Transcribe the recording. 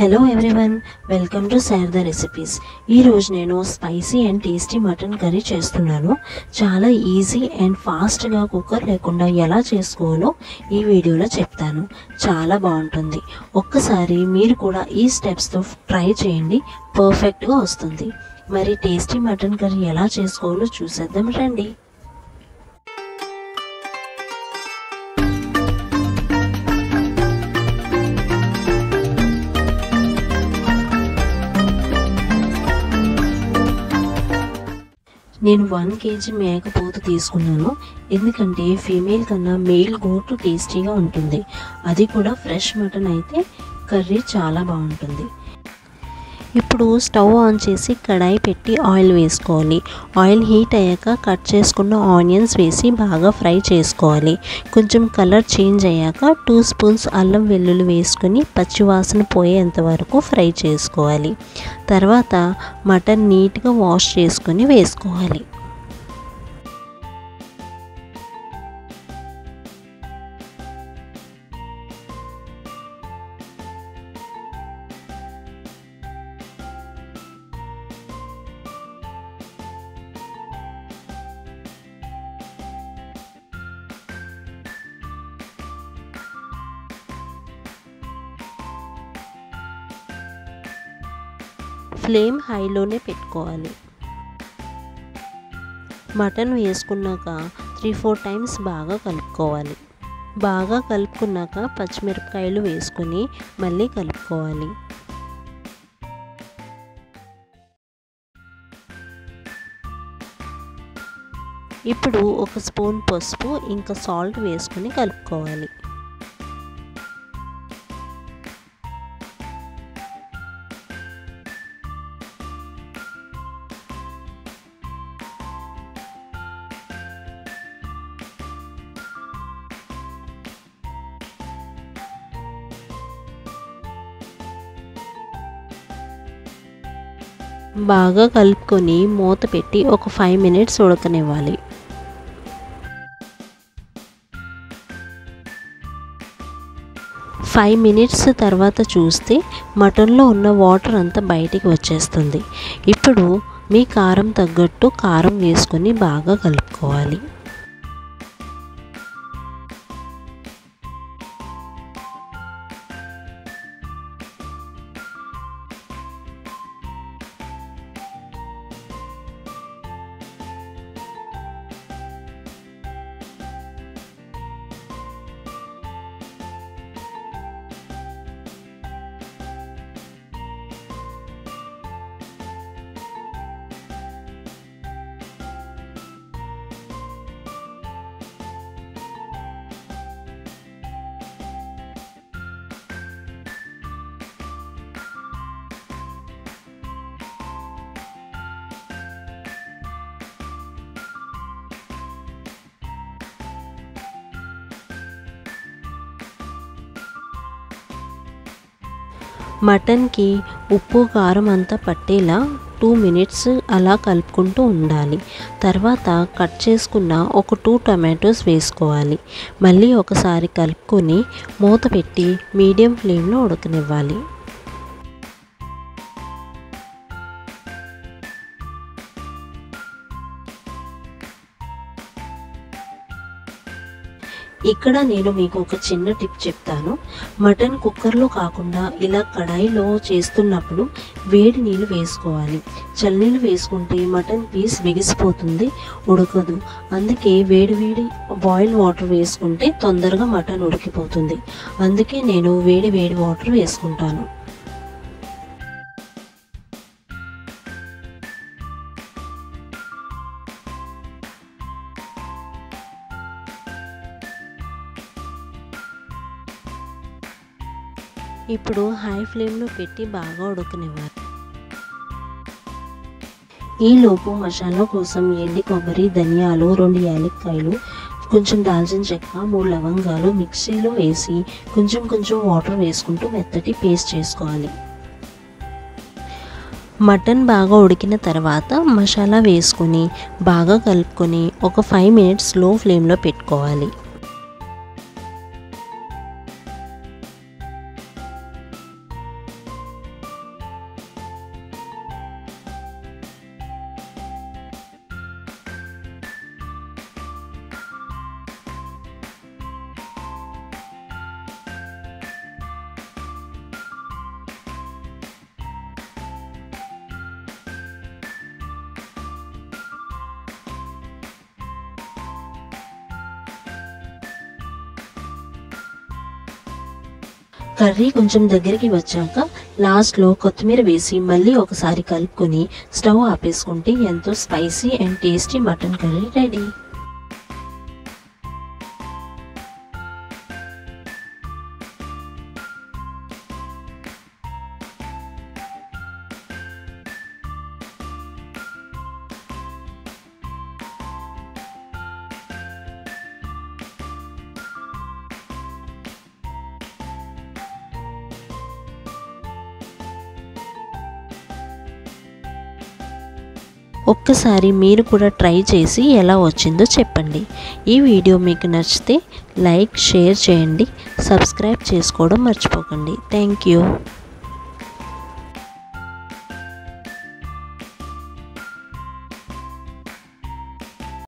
Hello everyone, welcome to Sharada recipes. ఈరోజు నేను spicy and tasty mutton curry చేస్తున్నాను. చాలా ఈజీ అండ్ ఫాస్ట్గా కుక్కర్ లేకుండా ఎలా చేసుకోవాలో ఈ వీడియోలో చెప్తాను. చాలా బాగుంటుంది. ఒక్కసారి మీరు కూడా ఈ స్టెప్స్తో ట్రై చేయండి, పర్ఫెక్ట్గా వస్తుంది. మరి టేస్టీ మటన్ కర్రీ ఎలా చేసుకోవాలో చూసేద్దాం రండి. నేను 1 kg మేకపోతు తీసుకున్నాను. ఎందుకంటే ఫీమేల్ కన్నా మేల్ గోటు టేస్టీగా ఉంటుంది. అది కూడా ఫ్రెష్ మటన్ అయితే కర్రీ చాలా బాగుంటుంది. ఇప్పుడు స్టవ్ ఆన్ చేసి కడాయి పెట్టి ఆయిల్ వేసుకోవాలి. ఆయిల్ హీట్ అయ్యాక కట్ చేసుకున్న ఆనియన్స్ వేసి బాగా ఫ్రై చేసుకోవాలి. కొంచెం కలర్ చేంజ్ అయ్యాక 2 స్పూన్స్ అల్లం వెల్లుల్లి వేసుకొని పచ్చివాసన పోయేంత వరకు ఫ్రై చేసుకోవాలి. తర్వాత మటన్ నీట్గా వాష్ చేసుకొని వేసుకోవాలి. ఫ్లేమ్ హైలోనే పెట్టుకోవాలి. మటన్ వేసుకున్నాక 3-4 టైమ్స్ బాగా కలుపుకోవాలి. బాగా కలుపుకున్నాక పచ్చిమిరపకాయలు వేసుకొని మళ్ళీ కలుపుకోవాలి. ఇప్పుడు 1 స్పూన్ పసుపు ఇంకా సాల్ట్ వేసుకొని కలుపుకోవాలి. బాగా కలుపుకొని మూత పెట్టి ఒక 5 మినిట్స్ ఉడకనివ్వాలి. ఫైవ్ మినిట్స్ తర్వాత చూస్తే మటన్లో ఉన్న వాటర్ అంతా బయటికి వచ్చేస్తుంది. ఇప్పుడు మీ కారం తగ్గట్టు కారం వేసుకొని బాగా కలుపుకోవాలి. మటన్కి ఉప్పు కారం అంతా పట్టేలా 2 మినిట్స్ అలా కలుపుకుంటూ ఉండాలి. తర్వాత కట్ చేసుకున్న ఒక 2 టొమాటోస్ వేసుకోవాలి. మళ్ళీ ఒకసారి కలుపుకొని మూత పెట్టి మీడియం ఫ్లేమ్లో ఉడకనివ్వాలి. ఇక్కడ నేను మీకు ఒక చిన్న టిప్ చెప్తాను. మటన్ కుక్కర్లో కాకుండా ఇలా కడాయిలో చేస్తున్నప్పుడు వేడి నీళ్ళు వేసుకోవాలి. చల్లనీళ్ళు వేసుకుంటే మటన్ పీస్ బిగిసిపోతుంది, ఉడకదు. అందుకే వేడి బాయిల్ వాటర్ వేసుకుంటే తొందరగా మటన్ ఉడికిపోతుంది. అందుకే నేను వేడి వాటర్ వేసుకుంటాను. ఇప్పుడు హై ఫ్లేమ్లో పెట్టి బాగా ఉడకనివ్వాలి. ఈలోపు మసాలా కోసం ఎండి కొబ్బరి, ధనియాలు, 2 యాలక్కాయలు, కొంచెం దాల్చిన చెక్క, 3 లవంగాలు మిక్సీలో వేసి కొంచెం వాటర్ వేసుకుంటూ మెత్తటి పేస్ట్ చేసుకోవాలి. మటన్ బాగా ఉడికిన తర్వాత మసాలా వేసుకొని బాగా కలుపుకొని ఒక 5 మినిట్స్ లో ఫ్లేమ్లో పెట్టుకోవాలి. కర్రీ కొంచెం దగ్గరికి వచ్చాక లాస్ట్లో కొత్తిమీర వేసి మళ్ళీ ఒకసారి కలుపుకొని స్టవ్ ఆపేసుకుంటే ఎంతో spicy and tasty mutton curry ready. ఒక్కసారి మీరు కూడా ట్రై చేసి ఎలా వచ్చిందో చెప్పండి. ఈ వీడియో మీకు నచ్చితే లైక్, షేర్ చేయండి. సబ్స్క్రైబ్ చేసుకోవడం మర్చిపోకండి. Thank you.